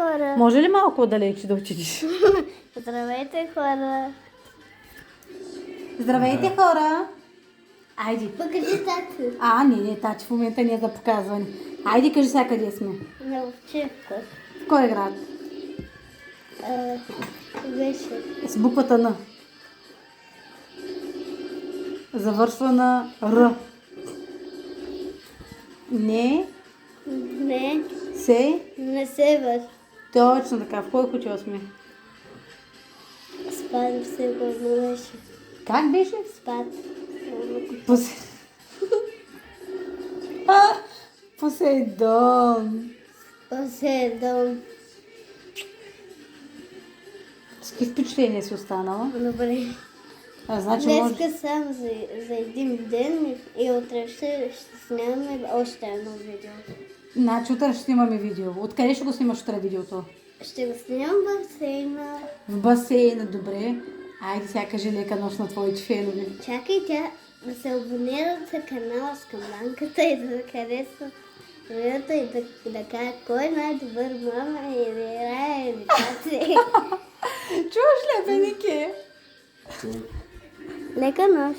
Хора. Може ли малко далече да отидеш? Здравейте, хора. Здравейте, хора! Айде. Покажи тати. Не, тачи в момента не е за показване. Айде, кажи сега къде сме. На овчевка. В кой град? Беше. С буквата Н. Завършва на Р. Не Не, се. не се вър. Точно така. В кой хотел сме? Спадам се, го беше. Как беше? Спад. Посе... Посейдон. Поседом. С какви впечатления си останала? Добре. Значи може... Днеска само за един ден и утре ще снимаме още едно видео. Значи утре ще снимаме видео. Откъде ще го снимаш утре видеото? Ще го снимам в басейна. В басейна, добре. Айде сега кажи лека нощ на твоите фенове. Чакай тя да се абонират за канала с камбанката и да харесват видеото и да кажа кой е най-добър мама или Рая или тати. Чуваш ли, Беники? Лека нощ!